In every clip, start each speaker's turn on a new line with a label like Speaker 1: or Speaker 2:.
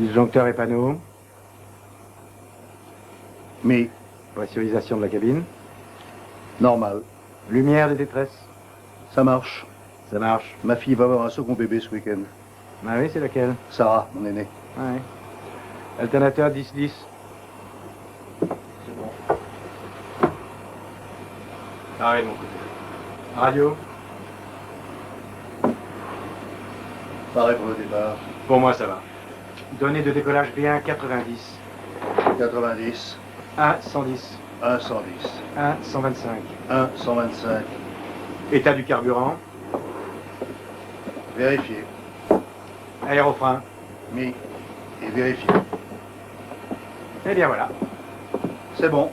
Speaker 1: Disjoncteur et panneau.
Speaker 2: Mais,
Speaker 1: Pressurisation de la cabine.
Speaker 2: normal.
Speaker 1: Lumière de détresse.
Speaker 2: Ça marche.
Speaker 1: Ça marche.
Speaker 2: Ma fille va avoir un second bébé ce week-end.
Speaker 1: Ah oui, c'est laquelle?
Speaker 2: Sarah, mon aîné.
Speaker 1: Ouais. Alternateur 10-10. C'est bon. Arrêt de mon côté. Radio.
Speaker 2: Pareil pour le départ.
Speaker 1: Pour moi, ça va. Données de décollage bien 90.
Speaker 2: 90.
Speaker 1: 1, 110.
Speaker 2: 1, 110.
Speaker 1: 1, 125.
Speaker 2: 1, 125.
Speaker 1: État du carburant.
Speaker 2: Vérifié.
Speaker 1: Aérofrein.
Speaker 2: Mis. Et vérifié.
Speaker 1: Eh bien voilà.
Speaker 2: C'est bon.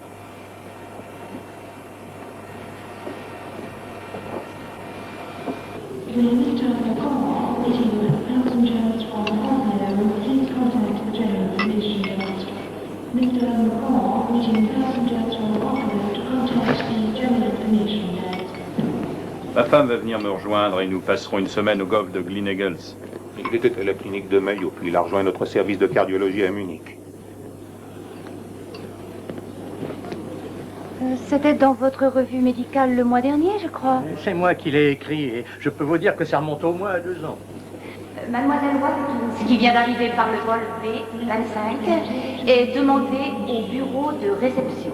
Speaker 3: Ma femme va venir me rejoindre et nous passerons une semaine au golfe de Gleneagles.
Speaker 4: Il était à la clinique de Mayo, puis il a rejoint notre service de cardiologie à Munich.
Speaker 5: C'était dans votre revue médicale le mois dernier, je crois.
Speaker 6: C'est moi qui l'ai écrit et je peux vous dire que ça remonte au moins à 2 ans.
Speaker 5: Mademoiselle Watkins, qui vient d'arriver par le vol B25, est demandée au bureau de réception.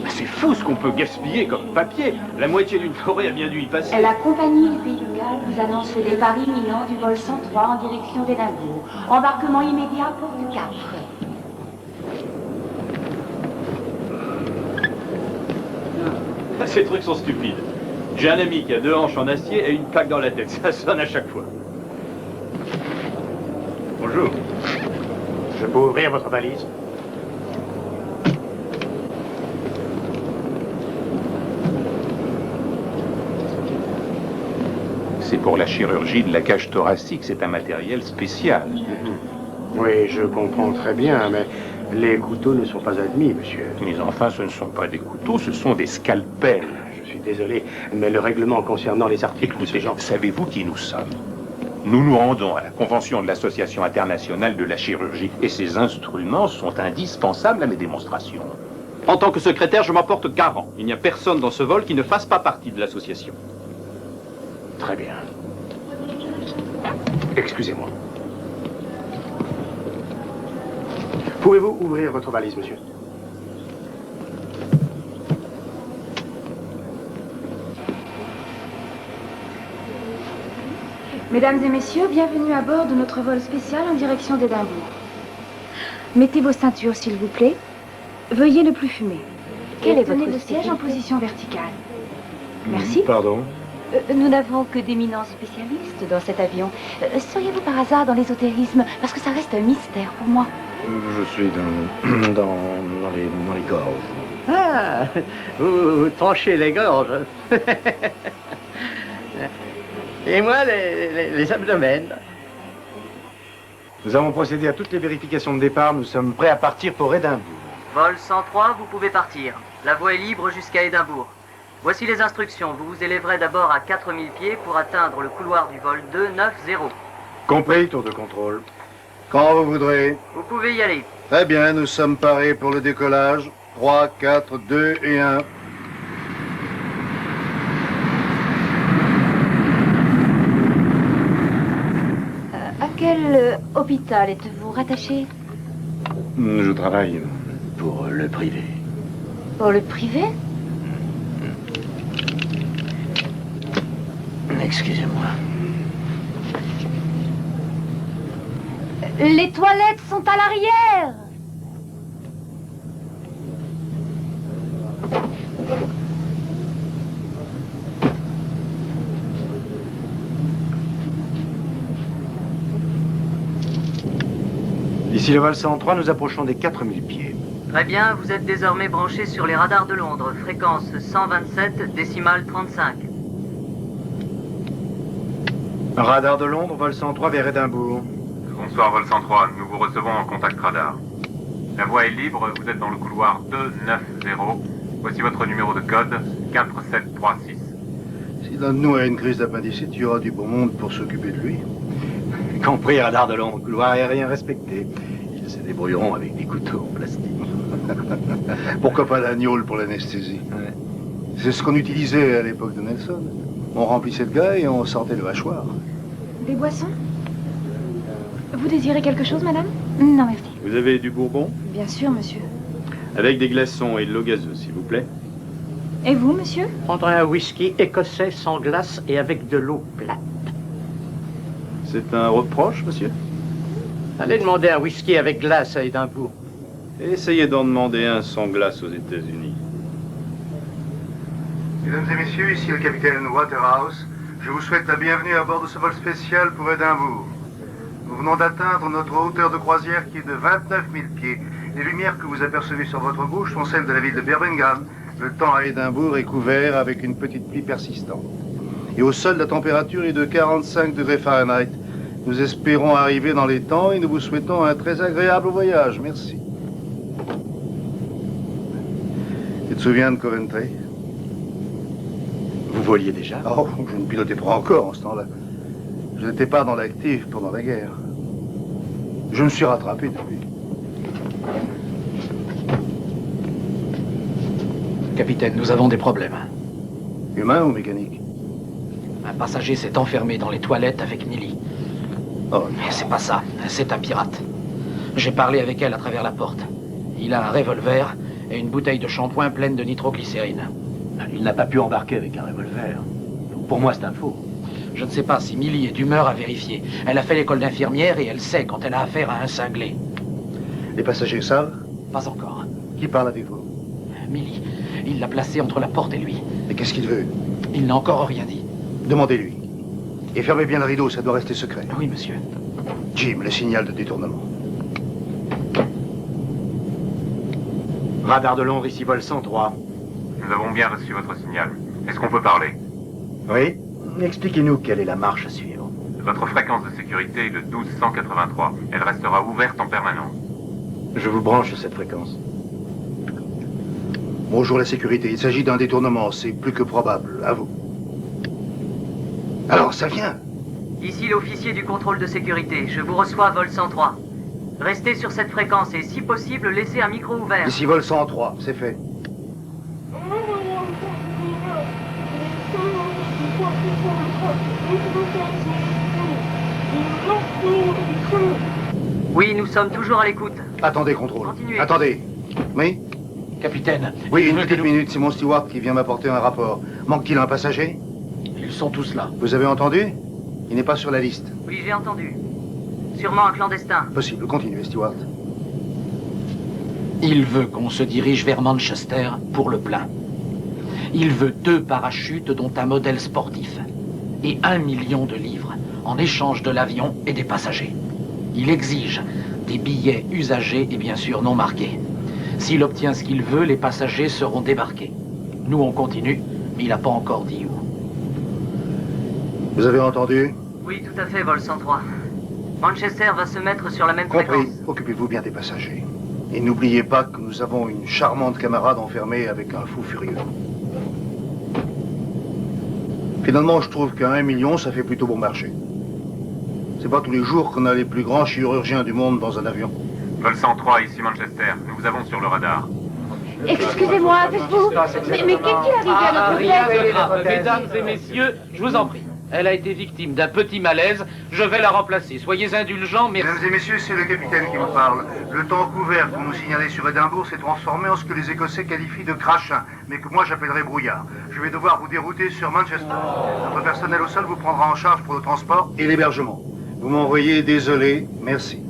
Speaker 3: C'est fou ce qu'on peut gaspiller comme papier. La moitié d'une forêt a bien dû y passer.
Speaker 5: La compagnie véhicale vous annonce le départ imminent du vol 103 en direction d'Édimbourg. Embarquement immédiat pour le Cap.
Speaker 3: Ces trucs sont stupides. J'ai un ami qui a 2 hanches en acier et une plaque dans la tête. Ça sonne à chaque fois. Bonjour.
Speaker 1: Je peux ouvrir votre valise?
Speaker 4: C'est pour la chirurgie de la cage thoracique, c'est un matériel spécial.
Speaker 1: Oui, je comprends très bien, mais les couteaux ne sont pas admis, monsieur.
Speaker 4: Mais enfin, ce ne sont pas des couteaux, ce sont des scalpels.
Speaker 1: Je suis désolé, mais le règlement concernant les articles de ce
Speaker 4: Écoutez,
Speaker 1: genre...
Speaker 4: savez-vous qui nous sommes? Nous nous rendons à la convention de l'Association internationale de la chirurgie et ces instruments sont indispensables à mes démonstrations.
Speaker 3: En tant que secrétaire, je m'en porte garant. Il n'y a personne dans ce vol qui ne fasse pas partie de l'association.
Speaker 1: Très bien. Excusez-moi. Pouvez-vous ouvrir votre valise, monsieur?
Speaker 5: Mesdames et messieurs, bienvenue à bord de notre vol spécial en direction d'Édimbourg. Mettez vos ceintures, s'il vous plaît. Veuillez ne plus fumer.
Speaker 7: Quel est
Speaker 5: Tenez
Speaker 7: votre
Speaker 5: le siège
Speaker 7: spécialité?
Speaker 5: en position verticale. Merci.
Speaker 1: Pardon?
Speaker 5: Nous n'avons que d'éminents spécialistes dans cet avion. Seriez-vous par hasard dans l'ésotérisme? Parce que ça reste un mystère pour moi.
Speaker 1: Je suis dans les gorges.
Speaker 6: Ah, vous tranchez les gorges. Et moi, les abdomens.
Speaker 1: Nous avons procédé à toutes les vérifications de départ. Nous sommes prêts à partir pour Édimbourg.
Speaker 8: Vol 103, vous pouvez partir. La voie est libre jusqu'à Édimbourg. Voici les instructions. Vous vous élèverez d'abord à 4000 pieds pour atteindre le couloir du vol 290.
Speaker 1: Compris, tour de contrôle.
Speaker 2: Quand vous voudrez.
Speaker 8: Vous pouvez y aller.
Speaker 2: Très bien, nous sommes parés pour le décollage. 3, 4, 2 et 1.
Speaker 5: À quel hôpital êtes-vous rattaché?
Speaker 1: Je travaille pour le privé.
Speaker 5: Pour le privé?
Speaker 1: Excusez-moi.
Speaker 5: Les toilettes sont à l'arrière!
Speaker 1: Ici le vol 103, nous approchons des 4000 pieds.
Speaker 8: Très bien, vous êtes désormais branché sur les radars de Londres. Fréquence 127, décimale 35.
Speaker 1: Radar de Londres, vol 103 vers Édimbourg.
Speaker 9: Bonsoir vol 103, nous vous recevons en contact radar. La voie est libre, vous êtes dans le couloir 290. Voici votre numéro de code, 4736.
Speaker 2: Si l'un de nous a une crise d'appendicite, il y aura du bon monde pour s'occuper de lui.
Speaker 1: compris radar de long, couloir aérien respecté. Ils se débrouilleront avec des couteaux en plastique.
Speaker 2: Pourquoi pas l'agneau pour l'anesthésie?
Speaker 1: Ouais.
Speaker 2: C'est ce qu'on utilisait à l'époque de Nelson. On remplissait de gars et on sortait le hachoir.
Speaker 5: Des boissons? Vous désirez quelque chose, madame? Non, merci.
Speaker 3: Vous avez du bourbon?
Speaker 5: Bien sûr, monsieur.
Speaker 3: Avec des glaçons et de l'eau gazeuse, s'il vous plaît.
Speaker 5: Et vous, monsieur?
Speaker 6: Prendrai un whisky écossais sans glace et avec de l'eau plate.
Speaker 3: C'est un reproche, monsieur?
Speaker 6: Allez demander un whisky avec glace à Édimbourg.
Speaker 3: Essayez d'en demander un sans glace aux États-Unis.
Speaker 2: Mesdames et messieurs, ici le capitaine Waterhouse. Je vous souhaite la bienvenue à bord de ce vol spécial pour Édimbourg. Nous venons d'atteindre notre hauteur de croisière qui est de 29 000 pieds. Les lumières que vous apercevez sur votre gauche sont celles de la ville de Birmingham. Le temps à Édimbourg est couvert avec une petite pluie persistante. Et au sol, la température est de 45 degrés Fahrenheit. Nous espérons arriver dans les temps et nous vous souhaitons un très agréable voyage. Merci. Tu te souviens de Coventry?
Speaker 1: Vous voliez déjà?
Speaker 2: Oh, je ne pilotais pas encore en ce temps-là. Je n'étais pas dans l'actif pendant la guerre. Je me suis rattrapé depuis.
Speaker 7: Capitaine, nous avons des problèmes.
Speaker 2: Humain ou mécanique?
Speaker 7: Un passager s'est enfermé dans les toilettes avec Millie.
Speaker 2: Oh,
Speaker 7: Mais c'est pas ça, c'est un pirate. J'ai parlé avec elle à travers la porte. Il a un revolver et une bouteille de shampoing pleine de nitroglycérine.
Speaker 1: Il n'a pas pu embarquer avec un revolver. Pour moi, c'est un faux.
Speaker 7: Je ne sais pas si Millie est d'humeur à vérifier. Elle a fait l'école d'infirmière et elle sait quand elle a affaire à un cinglé.
Speaker 2: les passagers savent?
Speaker 7: Pas encore.
Speaker 2: Qui parle avec vous?
Speaker 7: Millie, il l'a placé entre la porte et lui.
Speaker 2: Mais qu'est-ce qu'il veut?
Speaker 7: Il n'a encore rien dit.
Speaker 2: Demandez-lui. Et fermez bien le rideau, ça doit rester secret.
Speaker 7: Oui, monsieur.
Speaker 2: Jim, le signal de détournement.
Speaker 1: Radar de Londres, ici vol 103.
Speaker 9: Nous avons bien reçu votre signal. Est-ce qu'on peut parler?
Speaker 1: Oui? Expliquez-nous quelle est la marche à suivre.
Speaker 9: Votre fréquence de sécurité est de 1283. Elle restera ouverte en permanence.
Speaker 1: Je vous branche sur cette fréquence.
Speaker 2: Bonjour la sécurité, il s'agit d'un détournement, c'est plus que probable, à vous. Alors, ça vient.
Speaker 8: Ici l'officier du contrôle de sécurité. Je vous reçois à vol 103. Restez sur cette fréquence et, si possible, laissez un micro ouvert.
Speaker 2: Ici vol 103, c'est fait.
Speaker 8: Oui, nous sommes toujours à l'écoute.
Speaker 2: Attendez, contrôle.
Speaker 8: Continuez.
Speaker 2: Attendez. Oui?
Speaker 7: Capitaine.
Speaker 2: Oui,
Speaker 7: il
Speaker 2: une
Speaker 7: veut que
Speaker 2: petite
Speaker 7: nous-
Speaker 2: minute, c'est mon steward qui vient m'apporter un rapport. Manque-t-il un passager?
Speaker 7: Ils sont tous là.
Speaker 2: Vous avez entendu? Il n'est pas sur la liste.
Speaker 8: Oui, j'ai entendu. Sûrement un clandestin.
Speaker 2: Possible, continuez, steward.
Speaker 7: Il veut qu'on se dirige vers Manchester pour le plein. Il veut 2 parachutes dont un modèle sportif. Et 1 million de livres en échange de l'avion et des passagers. Il exige des billets usagés et bien sûr non marqués. S'il obtient ce qu'il veut, les passagers seront débarqués. Nous, on continue, mais il n'a pas encore dit où.
Speaker 2: Vous avez entendu?
Speaker 8: Oui, tout à fait, vol 103. Manchester va se mettre sur la même
Speaker 2: Compris.
Speaker 8: fréquence.
Speaker 2: Occupez-vous bien des passagers. Et n'oubliez pas que nous avons une charmante camarade enfermée avec un fou furieux. Finalement, je trouve qu'à 1 million, ça fait plutôt bon marché. C'est pas tous les jours qu'on a les plus grands chirurgiens du monde dans un avion.
Speaker 9: Vol 103, ici Manchester. Nous vous avons sur le radar.
Speaker 5: Excusez-moi, êtes-vous... Mais qu'est-ce qui arrive à notre
Speaker 7: rien de
Speaker 5: tête
Speaker 7: grave. Mesdames et messieurs, je vous en prie. Elle a été victime d'un petit malaise. Je vais la remplacer. Soyez indulgents, merci.
Speaker 2: Mesdames et messieurs, c'est le capitaine qui vous parle. Le temps couvert que vous nous signalez sur Édimbourg s'est transformé en ce que les Écossais qualifient de crachin, mais que moi j'appellerais brouillard. Je vais devoir vous dérouter sur Manchester. Notre personnel au sol vous prendra en charge pour le transport et l'hébergement. Vous m'envoyez désolé, merci.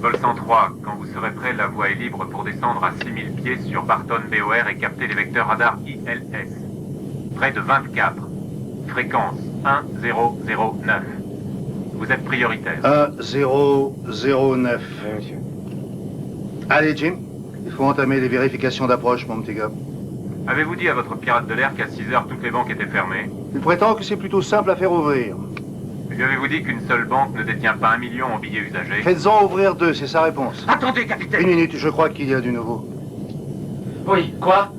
Speaker 9: Vol 103, quand vous serez prêt, la voie est libre pour descendre à 6000 pieds sur Barton BOR et capter les vecteurs radar ILS. Près de 24. Fréquence 1009. Vous êtes prioritaire.
Speaker 2: 1009.
Speaker 1: Oui, monsieur.
Speaker 2: Allez, Jim, il faut entamer les vérifications d'approche, mon petit gars.
Speaker 9: Avez-vous dit à votre pirate de l'air qu'à 6 heures, toutes les banques étaient fermées?
Speaker 2: Il prétend que c'est plutôt simple à faire ouvrir.
Speaker 9: Lui avez-vous dit qu'une seule banque ne détient pas 1 million en billets usagés?
Speaker 2: Faites-en ouvrir 2, c'est sa réponse.
Speaker 7: Attendez, capitaine.
Speaker 2: Une minute, je crois qu'il y a du nouveau.
Speaker 7: Oui, quoi?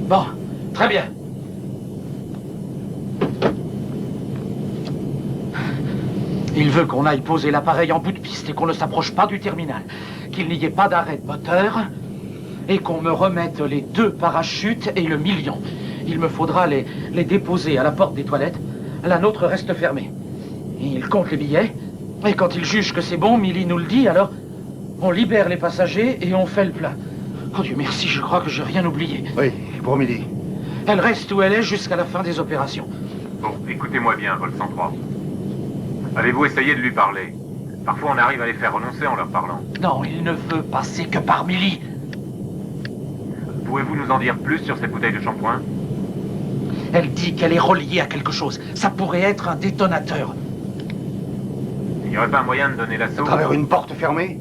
Speaker 7: Bon, très bien. Il veut qu'on aille poser l'appareil en bout de piste et qu'on ne s'approche pas du terminal. Qu'il n'y ait pas d'arrêt de moteur et qu'on me remette les 2 parachutes et le million. Il me faudra les déposer à la porte des toilettes. La nôtre reste fermée. Il compte les billets. Et quand il juge que c'est bon, Millie nous le dit, alors on libère les passagers et on fait le plein. Oh Dieu merci, je crois que j'ai rien oublié.
Speaker 2: Oui, pour Millie.
Speaker 7: Elle reste où elle est jusqu'à la fin des opérations.
Speaker 9: Bon, écoutez-moi bien, Vol 103. Avez-vous essayé de lui parler? Parfois, on arrive à les faire renoncer en leur parlant.
Speaker 7: Non, il ne veut passer que par Millie.
Speaker 9: Pouvez-vous nous en dire plus sur cette bouteille de shampoing?
Speaker 7: Elle dit qu'elle est reliée à quelque chose. Ça pourrait être un détonateur.
Speaker 9: Il n'y aurait pas un moyen de donner l'assaut?
Speaker 2: À travers une porte fermée?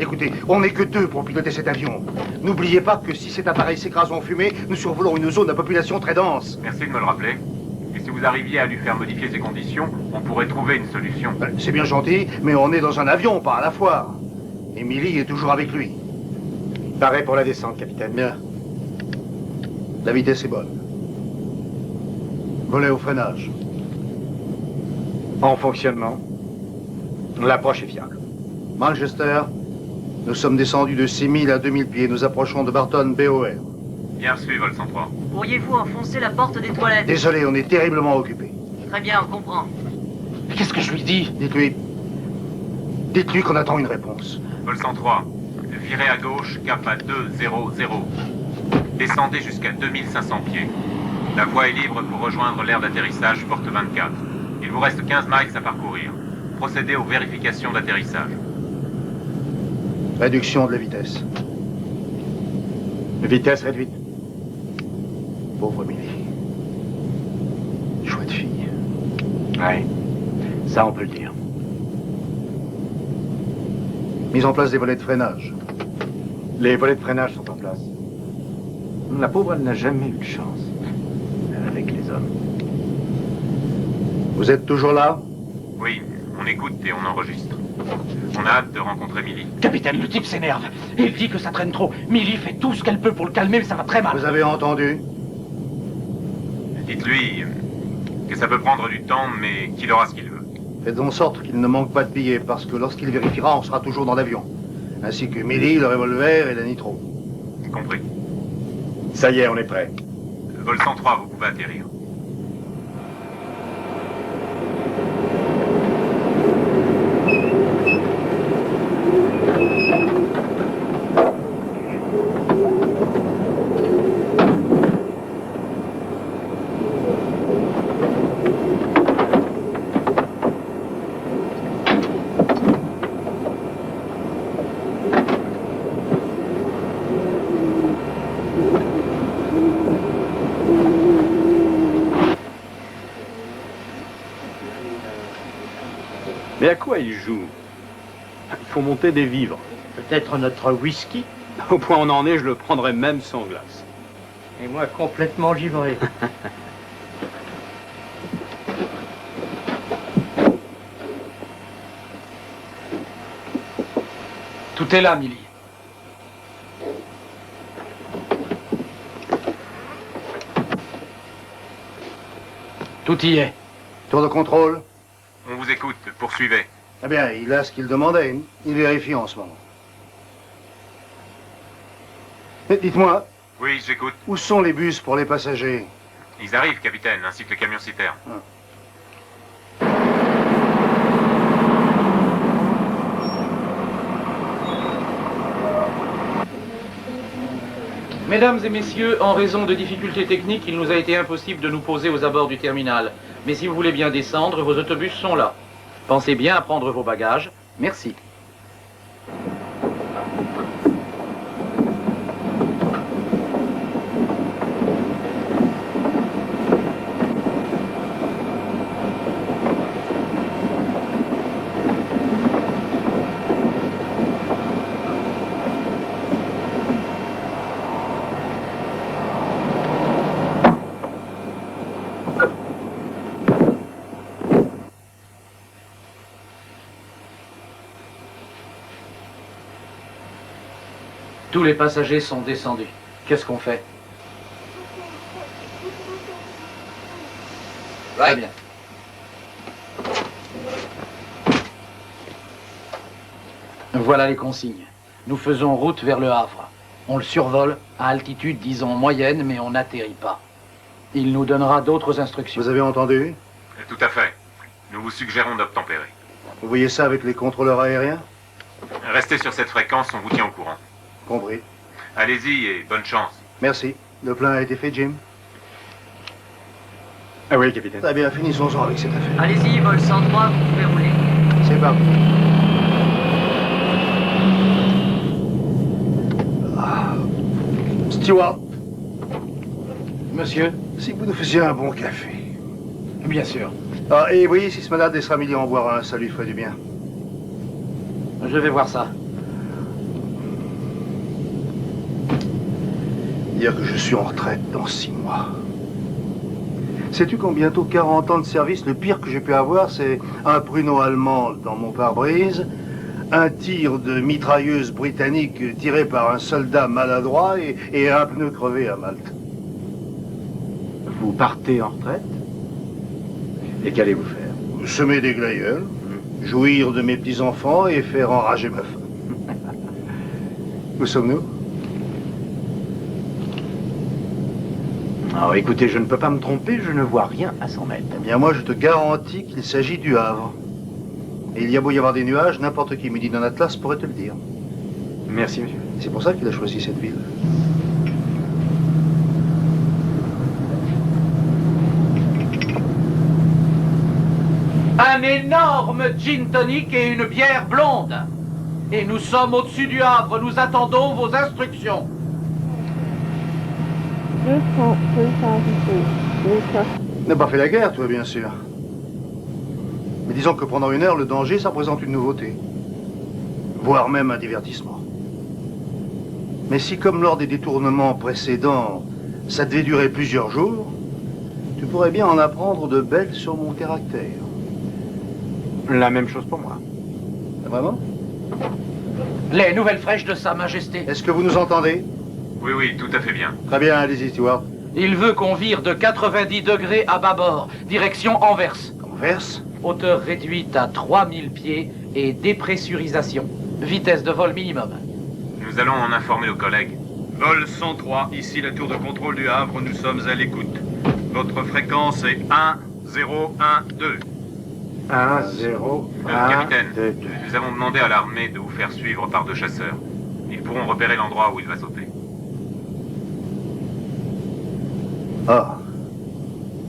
Speaker 2: Écoutez, on n'est que 2 pour piloter cet avion. N'oubliez pas que si cet appareil s'écrase en fumée, nous survolons une zone à population très dense.
Speaker 9: Merci de me le rappeler. Et si vous arriviez à lui faire modifier ses conditions, on pourrait trouver une solution.
Speaker 2: C'est bien gentil, mais on est dans un avion, pas à la foire. Emily est toujours avec lui.
Speaker 1: Pareil pour la descente, capitaine.
Speaker 2: Bien. La vitesse est bonne. Volet au freinage.
Speaker 1: En fonctionnement. L'approche est fiable.
Speaker 2: Manchester, nous sommes descendus de 6000 à 2000 pieds. Nous approchons de Barton BOR.
Speaker 9: Bien reçu, Vol 103.
Speaker 8: Pourriez-vous enfoncer la porte des toilettes?
Speaker 2: Désolé, on est terriblement occupés.
Speaker 8: Très bien, on comprend.
Speaker 7: Mais qu'est-ce que je lui dis?
Speaker 2: Dites-lui qu'on attend une réponse.
Speaker 9: Vol 103, virez à gauche, cap à 200. Descendez jusqu'à 2500 pieds. La voie est libre pour rejoindre l'aire d'atterrissage porte 24. Il vous reste 15 miles à parcourir. Procédez aux vérifications d'atterrissage.
Speaker 2: Réduction de la vitesse.
Speaker 1: Vitesse réduite.
Speaker 2: Pauvre Millie. Chouette fille.
Speaker 1: Ouais. Ça, on peut le dire.
Speaker 2: Mise en place des volets de freinage.
Speaker 1: Les volets de freinage sont en place. La pauvre, elle n'a jamais eu de chance avec les hommes.
Speaker 2: Vous êtes toujours là?
Speaker 9: Oui, on écoute et on enregistre. On a hâte de rencontrer Millie.
Speaker 7: Capitaine, le type s'énerve. Il dit que ça traîne trop. Millie fait tout ce qu'elle peut pour le calmer, mais ça va très mal.
Speaker 2: Vous avez entendu?
Speaker 9: Dites-lui que ça peut prendre du temps, mais qu'il aura ce qu'il veut.
Speaker 2: Faites en sorte qu'il ne manque pas de billets, parce que lorsqu'il vérifiera, on sera toujours dans l'avion. Ainsi que Millie, le revolver et la nitro.
Speaker 9: Compris.
Speaker 1: Ça y est, on est prêt.
Speaker 9: Vol 103, vous pouvez atterrir.
Speaker 3: Mais à quoi il joue? Il faut monter des vivres.
Speaker 6: Peut-être notre whisky?
Speaker 3: Au point où on en est, je le prendrais même sans glace.
Speaker 6: Et moi complètement givré.
Speaker 7: Tout est là, Millie. Tout y est.
Speaker 2: Tour de contrôle?
Speaker 9: On vous écoute, poursuivez.
Speaker 2: Eh bien, il a ce qu'il demandait. Il vérifie en ce moment. Mais dites-moi,
Speaker 9: Oui, j'écoute.
Speaker 2: où sont les bus pour les passagers?
Speaker 9: Ils arrivent, capitaine, ainsi que le camion-citerne.
Speaker 7: Mesdames et messieurs, en raison de difficultés techniques, il nous a été impossible de nous poser aux abords du terminal. Mais si vous voulez bien descendre, vos autobus sont là. Pensez bien à prendre vos bagages. Merci. Tous les passagers sont descendus. Qu'est-ce qu'on fait? Très bien. Voilà les consignes. Nous faisons route vers le Havre. On le survole à altitude, disons, moyenne, mais on n'atterrit pas. Il nous donnera d'autres instructions.
Speaker 2: Vous avez entendu?
Speaker 9: Tout à fait. Nous vous suggérons d'obtempérer.
Speaker 2: Vous voyez ça avec les contrôleurs aériens?
Speaker 9: Restez sur cette fréquence, on vous tient au courant.
Speaker 2: Compris.
Speaker 9: Allez-y et bonne chance.
Speaker 2: Merci. Le plein a été fait, Jim?
Speaker 1: Ah oui, capitaine.
Speaker 2: Très bien, finissons-en avec cette affaire.
Speaker 8: Allez-y, vol 103, vous pouvez rouler.
Speaker 2: C'est parti. Stewart,
Speaker 7: Monsieur?
Speaker 2: si vous nous faisiez un bon café.
Speaker 7: Bien sûr.
Speaker 2: Ah, et voyez si ce malade laissera Millie en boire un, ça lui ferait du bien.
Speaker 7: Je vais voir ça.
Speaker 2: Dire que je suis en retraite dans 6 mois. Sais-tu qu'en bientôt 40 ans de service, le pire que j'ai pu avoir, c'est un pruneau allemand dans mon pare-brise, un tir de mitrailleuse britannique tiré par un soldat maladroit et un pneu crevé à Malte.
Speaker 1: Vous partez en retraite? Et qu'allez-vous faire?
Speaker 2: Semer des glaïeuls, jouir de mes petits-enfants et faire enrager ma femme. Où sommes-nous?
Speaker 1: Alors écoutez, je ne peux pas me tromper, je ne vois rien à 100 mètres.
Speaker 2: Eh bien, moi, je te garantis qu'il s'agit du Havre. Et il y a beau y avoir des nuages, n'importe qui muni d'un atlas pourrait te le dire.
Speaker 1: Merci, monsieur.
Speaker 2: C'est pour ça qu'il a choisi cette ville.
Speaker 7: Un énorme gin tonic et une bière blonde. Et nous sommes au-dessus du Havre. Nous attendons vos instructions.
Speaker 2: N'a pas fait la guerre, toi, bien sûr. Mais disons que pendant 1 heure, le danger, ça représente une nouveauté. Voire même un divertissement. Mais si, comme lors des détournements précédents, ça devait durer plusieurs jours, tu pourrais bien en apprendre de belles sur mon caractère.
Speaker 1: La même chose pour moi.
Speaker 2: Vraiment?
Speaker 7: Les nouvelles fraîches de Sa Majesté.
Speaker 2: Est-ce que vous nous entendez?
Speaker 9: Oui, oui, tout à fait bien.
Speaker 2: Très bien, allez-y, Stewart.
Speaker 7: Il veut qu'on vire de 90 degrés à bâbord, direction Anvers.
Speaker 2: Anvers?
Speaker 7: Hauteur réduite à 3000 pieds et dépressurisation. Vitesse de vol minimum.
Speaker 9: Nous allons en informer nos collègues.
Speaker 10: Vol 103, ici la tour de contrôle du Havre, nous sommes à l'écoute. Votre fréquence est 1012.
Speaker 1: 1, 0, 1,
Speaker 9: Capitaine,
Speaker 1: 2, 2.
Speaker 9: nous avons demandé à l'armée de vous faire suivre par 2 chasseurs. Ils pourront repérer l'endroit où il va sauter.
Speaker 2: Ah.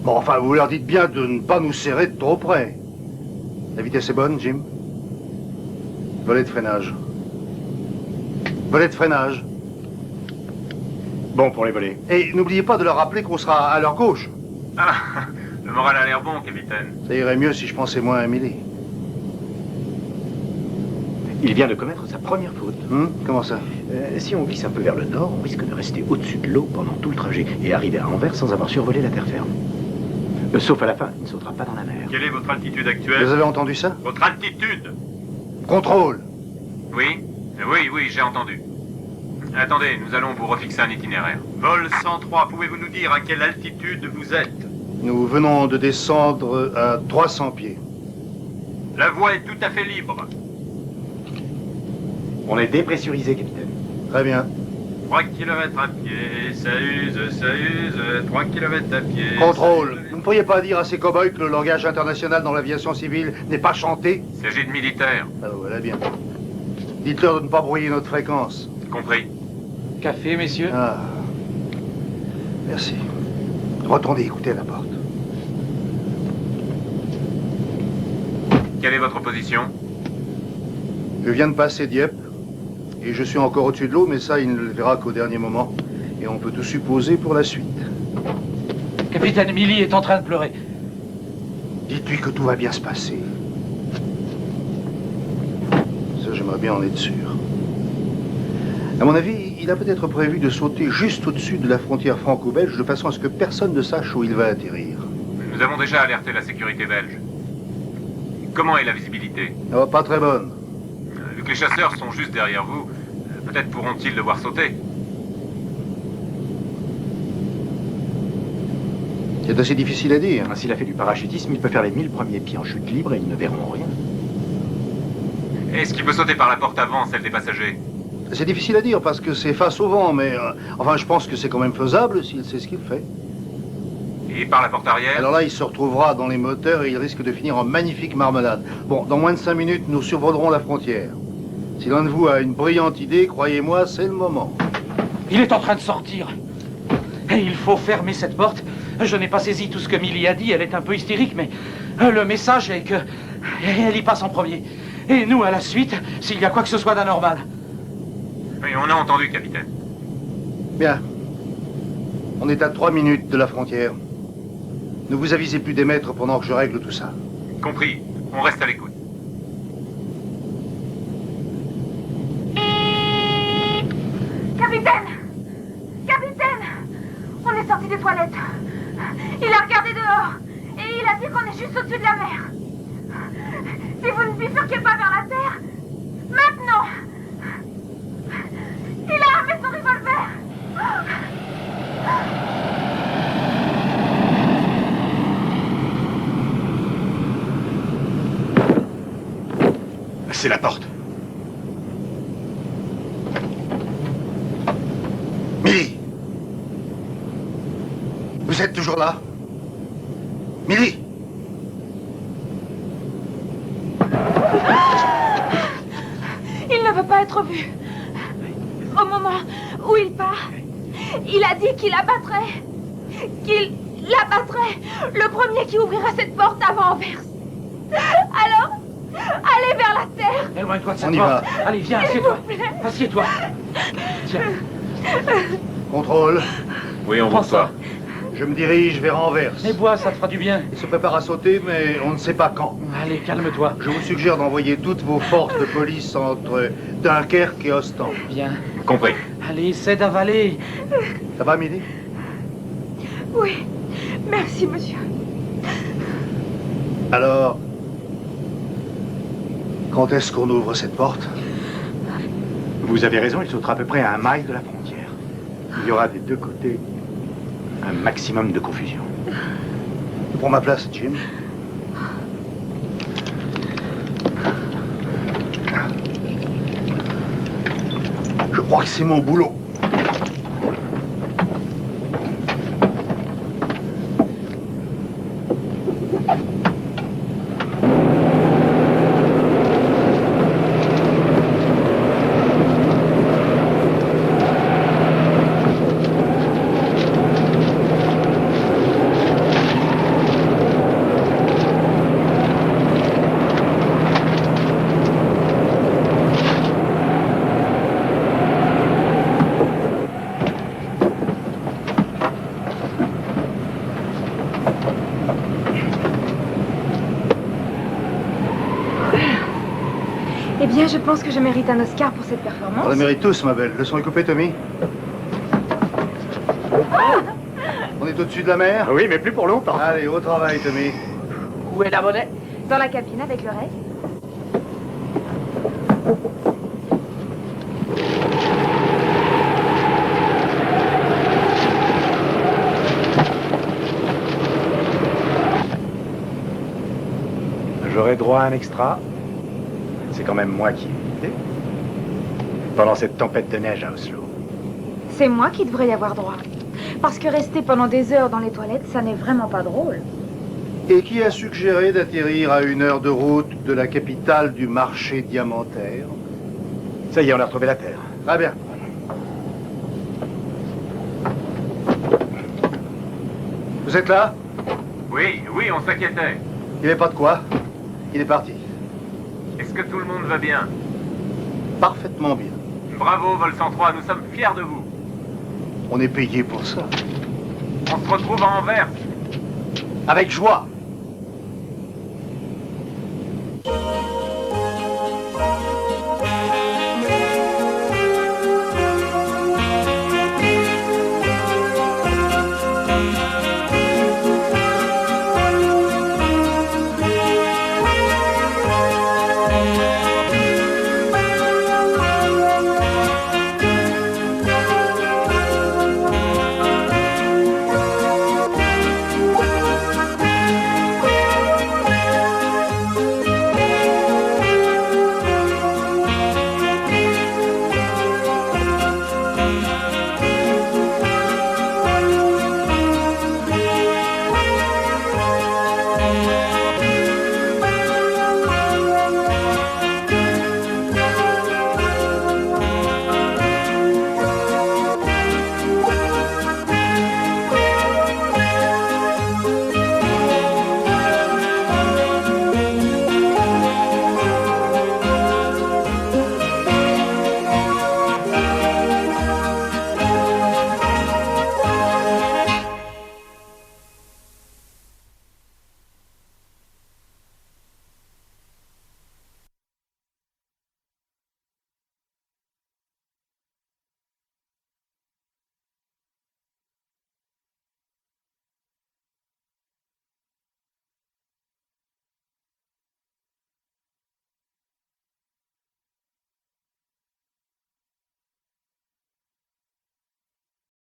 Speaker 2: Bon, enfin, vous leur dites bien de ne pas nous serrer de trop près. La vitesse est bonne, Jim? Volet de freinage. Volet de freinage.
Speaker 1: Bon pour les volets.
Speaker 2: Et n'oubliez pas de leur rappeler qu'on sera à leur gauche.
Speaker 9: Ah, le moral a l'air bon, capitaine.
Speaker 2: Ça irait mieux si je pensais moins à Millie.
Speaker 1: Il vient de commettre sa première faute.
Speaker 2: Comment ça?
Speaker 1: Si on glisse un peu vers le nord, on risque de rester au-dessus de l'eau pendant tout le trajet et arriver à Anvers sans avoir survolé la terre ferme. Sauf à la fin, il ne sautera pas dans la mer.
Speaker 10: Quelle est votre altitude
Speaker 2: Vous
Speaker 10: actuelle?
Speaker 2: avez entendu ça?
Speaker 10: Votre altitude?
Speaker 2: Contrôle.
Speaker 9: Oui, oui, j'ai entendu. Attendez, nous allons vous refixer un itinéraire.
Speaker 10: Vol 103, pouvez-vous nous dire à quelle altitude vous êtes?
Speaker 2: Nous venons de descendre à 300 pieds.
Speaker 10: La voie est tout à fait libre.
Speaker 1: On est dépressurisé, capitaine.
Speaker 2: Très bien.
Speaker 10: 3 km à pied, ça use, 3 km à pied.
Speaker 2: Contrôle. Vous ne pourriez pas dire à ces cow-boys que le langage international dans l'aviation civile n'est pas chanté?
Speaker 9: Il s'agit de militaires.
Speaker 2: Ah, voilà bien. Dites-leur de ne pas brouiller notre fréquence.
Speaker 9: Compris.
Speaker 7: Café, messieurs?
Speaker 2: Ah. Merci. Retournez écouter à la porte.
Speaker 9: Quelle est votre position?
Speaker 2: Je viens de passer Dieppe. Et je suis encore au-dessus de l'eau, mais ça, il ne le verra qu'au dernier moment. Et on peut tout supposer pour la suite.
Speaker 7: Capitaine Millie est en train de pleurer.
Speaker 2: Dites-lui que tout va bien se passer. Ça, j'aimerais bien en être sûr. À mon avis, il a peut-être prévu de sauter juste au-dessus de la frontière franco-belge de façon à ce que personne ne sache où il va atterrir.
Speaker 9: Nous avons déjà alerté la sécurité belge. Comment est la visibilité?
Speaker 2: Oh, pas très bonne.
Speaker 9: Vu que les chasseurs sont juste derrière vous, peut-être pourront-ils le voir sauter.
Speaker 2: C'est assez difficile à dire.
Speaker 1: S'il a fait du parachutisme, il peut faire les 1000 premiers pieds en chute libre et ils ne verront rien.
Speaker 9: Est-ce qu'il peut sauter par la porte avant, celle des passagers?
Speaker 2: C'est difficile à dire parce que c'est face au vent, mais enfin, je pense que c'est quand même faisable s'il sait ce qu'il fait.
Speaker 9: Et par la porte arrière?
Speaker 2: Alors là, il se retrouvera dans les moteurs et il risque de finir en magnifique marmelade. Bon, dans moins de 5 minutes, nous survolerons la frontière. Si l'un de vous a une brillante idée, croyez-moi, c'est le moment.
Speaker 7: Il est en train de sortir. Et il faut fermer cette porte. Je n'ai pas saisi tout ce que Millie a dit, elle est un peu hystérique, mais le message est que elle y passe en premier. Et nous, à la suite, s'il y a quoi que ce soit d'anormal.
Speaker 9: Oui, on a entendu, capitaine.
Speaker 2: Bien. On est à 3 minutes de la frontière. Ne vous avisez plus d'émettre pendant que je règle tout ça.
Speaker 9: Compris. On reste à l'écoute.
Speaker 5: Capitaine! Capitaine! On est sorti des toilettes. Il a regardé dehors. Et il a dit qu'on est juste au-dessus de la mer. Si vous ne bifurquez pas vers la terre, maintenant! Il a armé son revolver!
Speaker 1: C'est la porte.
Speaker 2: Millie! Vous êtes toujours là? Millie!
Speaker 5: Il ne veut pas être vu. Au moment où il part, il a dit qu'il abattrait. Qu'il l'abattrait. Le premier qui ouvrira cette porte avant Anvers. Alors, allez vers la terre.
Speaker 7: Éloigne-toi de cette
Speaker 2: On y
Speaker 7: porte.
Speaker 2: va.
Speaker 7: Allez, viens, assieds-toi. Assieds-toi. Tiens.
Speaker 2: Contrôle.
Speaker 9: Oui, on
Speaker 7: Prends
Speaker 9: vous
Speaker 7: ça.
Speaker 2: Je me dirige vers Anvers.
Speaker 7: Et bois, ça te fera du bien.
Speaker 2: Il se prépare à sauter, mais on ne sait pas quand.
Speaker 7: Allez, calme-toi.
Speaker 2: Je vous suggère d'envoyer toutes vos forces de police entre Dunkerque et Ostende.
Speaker 7: Bien.
Speaker 9: Compris.
Speaker 7: Allez, essaie d'avaler.
Speaker 2: Ça va, Millie?
Speaker 5: Oui, merci, monsieur.
Speaker 2: Alors, quand est-ce qu'on ouvre cette porte?
Speaker 1: Vous avez raison, il sautera à peu près à 1 mile de la frontière. Il y aura des deux côtés un maximum de confusion.
Speaker 2: Je prends ma place, Jim. Je crois que c'est mon boulot.
Speaker 5: Eh bien, je pense que je mérite un Oscar pour cette performance.
Speaker 2: On le mérite tous, ma belle. Le son est coupé, Tommy? On est au-dessus de la mer?
Speaker 1: Oui, mais plus pour longtemps.
Speaker 2: Allez, au travail, Tommy.
Speaker 7: Où est la monnaie?
Speaker 5: Dans la cabine avec le reste.
Speaker 1: J'aurai droit à un extra. C'est quand même moi qui ai invité. Pendant cette tempête de neige à Oslo.
Speaker 5: C'est moi qui devrais y avoir droit. Parce que rester pendant des heures dans les toilettes, ça n'est vraiment pas drôle.
Speaker 2: Et qui a suggéré d'atterrir à 1 heure de route de la capitale du marché diamantaire?
Speaker 1: Ça y est, on a retrouvé la terre.
Speaker 2: Très bien. Vous êtes là?
Speaker 9: Oui, oui, on s'inquiétait.
Speaker 2: Il n'y avait pas de quoi. Il est parti.
Speaker 9: Est-ce que tout le monde va bien?
Speaker 2: Parfaitement bien.
Speaker 9: Bravo, Vol 103, nous sommes fiers de vous.
Speaker 2: On est payé pour ça.
Speaker 9: On se retrouve à Anvers.
Speaker 2: Avec joie.